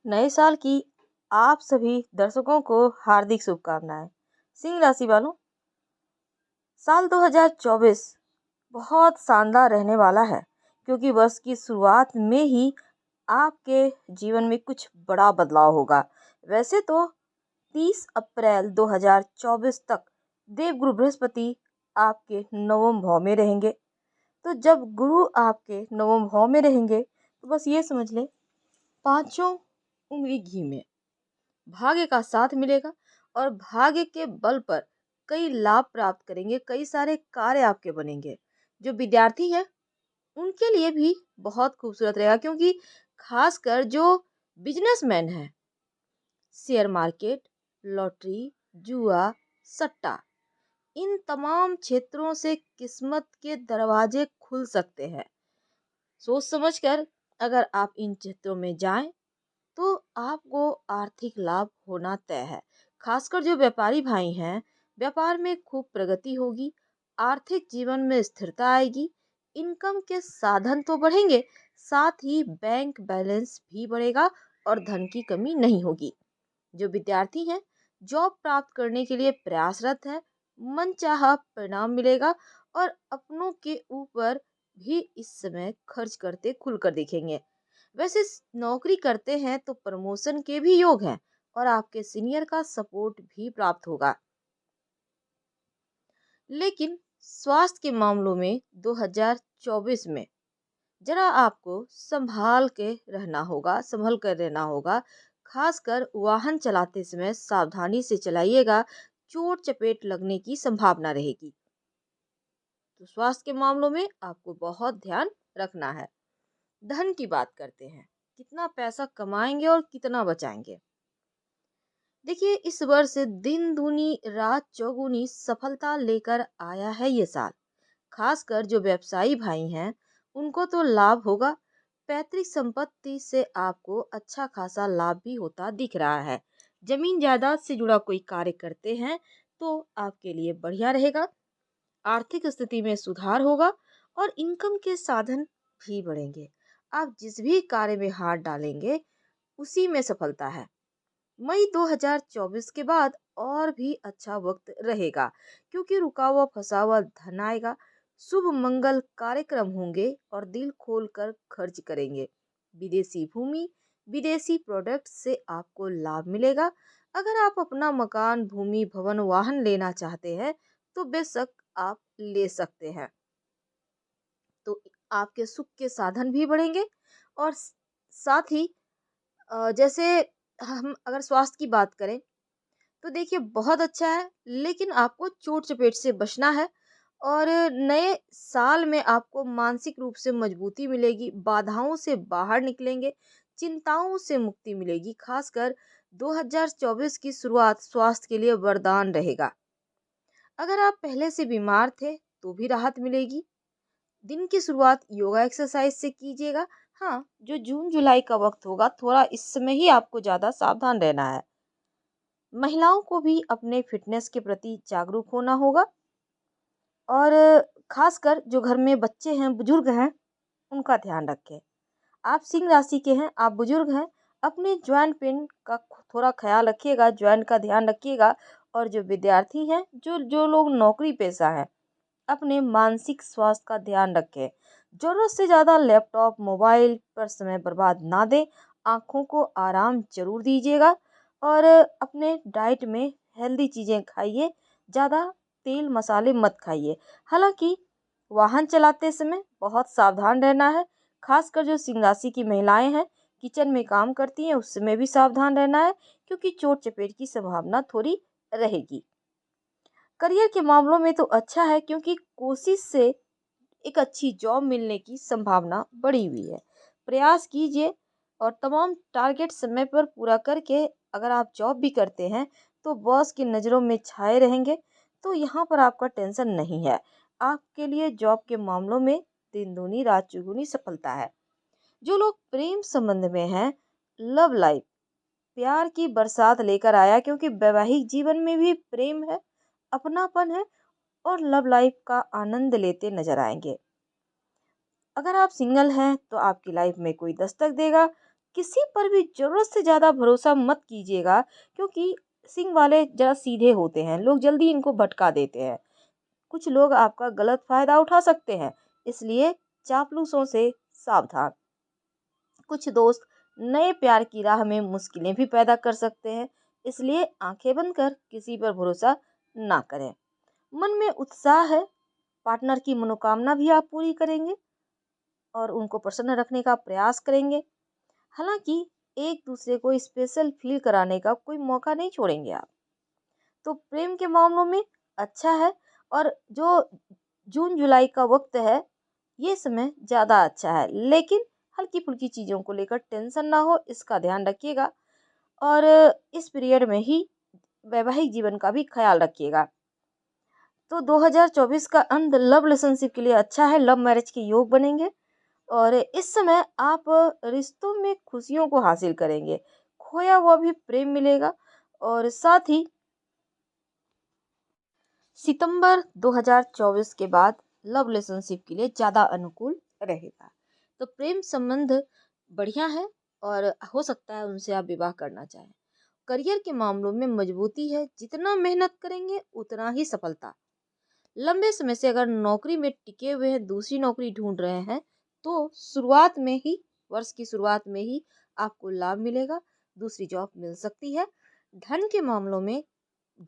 नए साल की आप सभी दर्शकों को हार्दिक शुभकामनाएं। सिंह राशि वालों, साल 2024 बहुत शानदार रहने वाला है क्योंकि वर्ष की शुरुआत में ही आपके जीवन में कुछ बड़ा बदलाव होगा। वैसे तो 30 अप्रैल 2024 तक देवगुरु बृहस्पति आपके नवम भाव में रहेंगे। तो जब गुरु आपके नवम भाव में रहेंगे तो बस ये समझ लें, पांचों उंगली घी में भाग्य का साथ मिलेगा और भाग्य के बल पर कई लाभ प्राप्त करेंगे, कई सारे कार्य आपके बनेंगे। जो विद्यार्थी है उनके लिए भी बहुत खूबसूरत रहेगा क्योंकि खासकर जो बिजनेसमैन है, शेयर मार्केट, लॉटरी, जुआ, सट्टा, इन तमाम क्षेत्रों से किस्मत के दरवाजे खुल सकते हैं। सोच समझकर अगर आप इन क्षेत्रों में जाएं तो आपको आर्थिक लाभ होना तय है। खासकर जो व्यापारी भाई हैं, व्यापार में खूब प्रगति होगी, आर्थिक जीवन में स्थिरता आएगी, इनकम के साधन तो बढ़ेंगे, साथ ही बैंक बैलेंस भी बढ़ेगा और धन की कमी नहीं होगी। जो विद्यार्थी हैं, जॉब प्राप्त करने के लिए प्रयासरत हैं, मनचाहा परिणाम मिलेगा और अपनों के ऊपर भी इस समय खर्च करते खुलकर दिखेंगे। वैसे नौकरी करते हैं तो प्रमोशन के भी योग हैं और आपके सीनियर का सपोर्ट भी प्राप्त होगा। लेकिन स्वास्थ्य के मामलों में 2024 में जरा आपको संभाल के रहना होगा, संभल कर रहना होगा। खासकर वाहन चलाते समय सावधानी से चलाइएगा, चोट चपेट लगने की संभावना रहेगी। तो स्वास्थ्य के मामलों में आपको बहुत ध्यान रखना है। धन की बात करते हैं, कितना पैसा कमाएंगे और कितना बचाएंगे। देखिए, इस वर्ष दिन दूनी रात चौगुनी सफलता लेकर आया है ये साल। खासकर जो व्यवसायी भाई हैं उनको तो लाभ होगा। पैतृक संपत्ति से आपको अच्छा खासा लाभ भी होता दिख रहा है। जमीन जायदाद से जुड़ा कोई कार्य करते हैं तो आपके लिए बढ़िया रहेगा। आर्थिक स्थिति में सुधार होगा और इनकम के साधन भी बढ़ेंगे। आप जिस भी कार्य में हाथ डालेंगे उसी में सफलता है। मई 2024 के बाद और भी अच्छा वक्त रहेगा क्योंकि रुका हुआ फंसा हुआ धन आएगा, शुभ मंगल कार्यक्रम होंगे और दिल खोलकर खर्च करेंगे। विदेशी भूमि, विदेशी प्रोडक्ट से आपको लाभ मिलेगा। अगर आप अपना मकान, भूमि, भवन, वाहन लेना चाहते हैं तो बेशक आप ले सकते हैं। तो आपके सुख के साधन भी बढ़ेंगे और साथ ही जैसे हम अगर स्वास्थ्य की बात करें तो देखिए बहुत अच्छा है, लेकिन आपको चोट चपेट से बचना है और नए साल में आपको मानसिक रूप से मजबूती मिलेगी, बाधाओं से बाहर निकलेंगे, चिंताओं से मुक्ति मिलेगी। खासकर 2024 की शुरुआत स्वास्थ्य के लिए वरदान रहेगा। अगर आप पहले से बीमार थे तो भी राहत मिलेगी। दिन की शुरुआत योगा एक्सरसाइज से कीजिएगा। हाँ, जो जून जुलाई का वक्त होगा थोड़ा इस समय ही आपको ज़्यादा सावधान रहना है। महिलाओं को भी अपने फिटनेस के प्रति जागरूक होना होगा और खासकर जो घर में बच्चे हैं, बुजुर्ग हैं, उनका ध्यान रखें। आप सिंह राशि के हैं, आप बुजुर्ग हैं, अपने ज्वाइंट पेन का थोड़ा ख्याल रखिएगा, ज्वाइंट का ध्यान रखिएगा। और जो विद्यार्थी हैं, जो जो लोग नौकरी पेशा हैं, अपने मानसिक स्वास्थ्य का ध्यान रखें। जरूरत से ज़्यादा लैपटॉप, मोबाइल पर समय बर्बाद ना दें। आँखों को आराम जरूर दीजिएगा और अपने डाइट में हेल्दी चीज़ें खाइए, ज़्यादा तेल मसाले मत खाइए। हालांकि वाहन चलाते समय बहुत सावधान रहना है। खासकर जो सिंह राशि की महिलाएं हैं, किचन में काम करती हैं, उस समय भी सावधान रहना है क्योंकि चोट चपेट की संभावना थोड़ी रहेगी। करियर के मामलों में तो अच्छा है क्योंकि कोशिश से एक अच्छी जॉब मिलने की संभावना बढ़ी हुई है। प्रयास कीजिए और तमाम टारगेट समय पर पूरा करके अगर आप जॉब भी करते हैं तो बॉस की नज़रों में छाए रहेंगे। तो यहाँ पर आपका टेंशन नहीं है। आपके लिए जॉब के मामलों में दिन दूनी रात चौगुनी सफलता है। जो लोग प्रेम संबंध में हैं, लव लाइफ प्यार की बरसात लेकर आया क्योंकि वैवाहिक जीवन में भी प्रेम है, अपनापन है और लव लाइफ का आनंद लेते नजर आएंगे। अगर आप सिंगल हैं तो आपकी लाइफ में कोई दस्तक देगा। किसी पर भी ज़रूरत से ज़्यादा भरोसा मत कीजिएगा, क्योंकि सिंह वाले ज़रा सीधे होते हैं, लोग जल्दी इनको भटका देते हैं। कुछ लोग आपका गलत फ़ायदा उठा सकते हैं, इसलिए चापलूसों से सावधान। कुछ दोस्त नए प्यार की राह में मुश्किलें भी पैदा कर सकते हैं, इसलिए आंखें बंद कर किसी पर भरोसा ना करें। मन में उत्साह है, पार्टनर की मनोकामना भी आप पूरी करेंगे और उनको प्रसन्न रखने का प्रयास करेंगे। हालांकि एक दूसरे को स्पेशल फील कराने का कोई मौका नहीं छोड़ेंगे आप। तो प्रेम के मामलों में अच्छा है, और जो जून जुलाई का वक्त है, ये समय ज़्यादा अच्छा है, लेकिन हल्की फुल्की चीज़ों को लेकर टेंशन ना हो, इसका ध्यान रखिएगा। और इस पीरियड में ही वैवाहिक जीवन का भी ख्याल रखिएगा। तो 2024 का अंत लव रिलेशनशिप के लिए अच्छा है, लव मैरिज के योग बनेंगे और इस समय आप रिश्तों में खुशियों को हासिल करेंगे, खोया हुआ भी प्रेम मिलेगा। और साथ ही सितंबर 2024 के बाद लव रिलेशनशिप के लिए ज़्यादा अनुकूल रहेगा। तो प्रेम संबंध बढ़िया है और हो सकता है उनसे आप विवाह करना चाहें। करियर के मामलों में मजबूती है, जितना मेहनत करेंगे उतना ही सफलता। लंबे समय से अगर नौकरी में टिके हुए हैं, दूसरी नौकरी ढूंढ रहे हैं, तो शुरुआत में ही, वर्ष की शुरुआत में ही आपको लाभ मिलेगा, दूसरी जॉब मिल सकती है। धन के मामलों में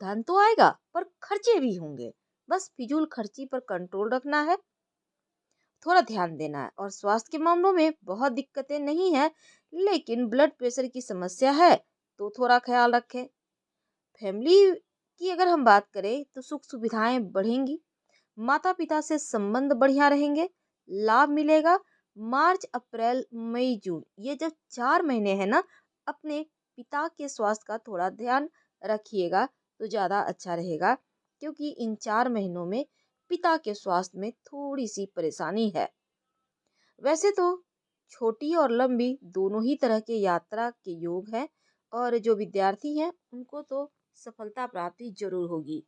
धन तो आएगा पर खर्चे भी होंगे, बस फिजूल खर्ची पर कंट्रोल रखना है, थोड़ा ध्यान देना है। और स्वास्थ्य के मामलों में बहुत दिक्कतें नहीं है, लेकिन ब्लड प्रेशर की समस्या है, तो थोड़ा ख्याल रखें। फैमिली की अगर हम बात करें तो सुख सुविधाएं बढ़ेंगी, माता पिता से संबंध बढ़िया रहेंगे, लाभ मिलेगा। मार्च अप्रैल मई जून, ये जो 4 महीने हैं ना, अपने पिता के स्वास्थ्य का थोड़ा ध्यान रखिएगा तो ज़्यादा अच्छा रहेगा, क्योंकि इन 4 महीनों में पिता के स्वास्थ्य में थोड़ी सी परेशानी है। वैसे तो छोटी और लंबी दोनों ही तरह के यात्रा के योग हैं, और जो विद्यार्थी हैं उनको तो सफलता प्राप्ति जरूर होगी।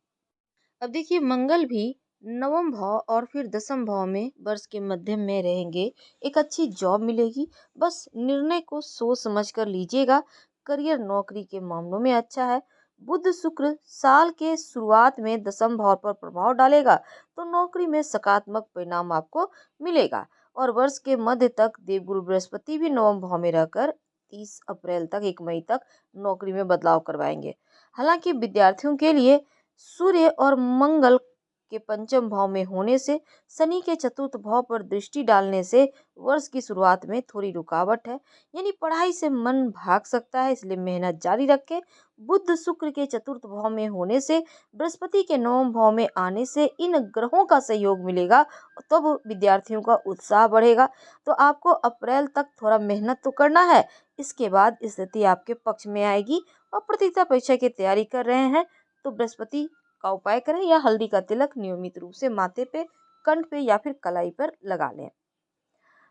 अब देखिए, मंगल भी नवम भाव और फिर दसम भाव में वर्ष के मध्य में रहेंगे। एक अच्छी जॉब मिलेगी, बस निर्णय को सोच समझ कर लीजिएगा। करियर नौकरी के मामलों में अच्छा है। बुध शुक्र साल के शुरुआत में दसम भाव पर प्रभाव डालेगा, तो नौकरी में सकारात्मक परिणाम आपको मिलेगा। और वर्ष के मध्य तक देवगुरु बृहस्पति भी नवम भाव में रहकर 30 अप्रैल तक, 1 मई तक नौकरी में बदलाव करवाएंगे। हालांकि विद्यार्थियों के लिए सूर्य और मंगल के पंचम भाव में होने से, शनि के चतुर्थ भाव पर दृष्टि डालने से वर्ष की शुरुआत में थोड़ी रुकावट है, यानी पढ़ाई से मन भाग सकता है, इसलिए मेहनत जारी रखें। बुध शुक्र के चतुर्थ भाव में होने से, बृहस्पति के नवम भाव में आने से इन ग्रहों का सहयोग मिलेगा, तब विद्यार्थियों का उत्साह बढ़ेगा। तो आपको अप्रैल तक थोड़ा मेहनत तो करना है, इसके बाद स्थिति आपके पक्ष में आएगी। और प्रतियोगिता परीक्षा की तैयारी कर रहे हैं तो बृहस्पति का उपाय करें, या हल्दी का तिलक नियमित रूप से माथे पे, कंठ पे या फिर कलाई पर लगा लें।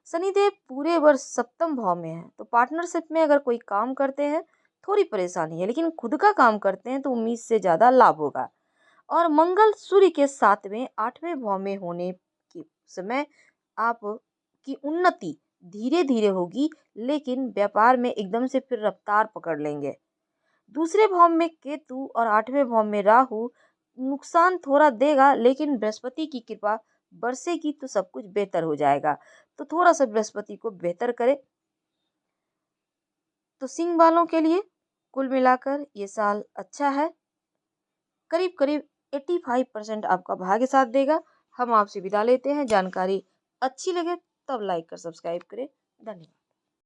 शनिदेव पूरे वर्ष सप्तम भाव में है, तो पार्टनरशिप में अगर कोई काम करते हैं थोड़ी परेशानी है, लेकिन खुद का काम करते हैं तो उम्मीद से ज्यादा लाभ होगा। और मंगल सूर्य के 7वें 8वें भाव में होने के समय आप की उन्नति धीरे धीरे होगी, लेकिन व्यापार में एकदम से फिर रफ्तार पकड़ लेंगे। दूसरे भाव में केतु और 8वें भाव में राहु नुकसान थोड़ा देगा, लेकिन बृहस्पति की कृपा बरसेगी तो सब कुछ बेहतर हो जाएगा। तो थोड़ा सा बृहस्पति को बेहतर करें। तो सिंह वालों के लिए कुल मिलाकर ये साल अच्छा है, करीब करीब 85% आपका भाग्य साथ देगा। हम आपसे विदा लेते हैं। जानकारी अच्छी लगे तब लाइक कर सब्सक्राइब करें। धन्यवाद।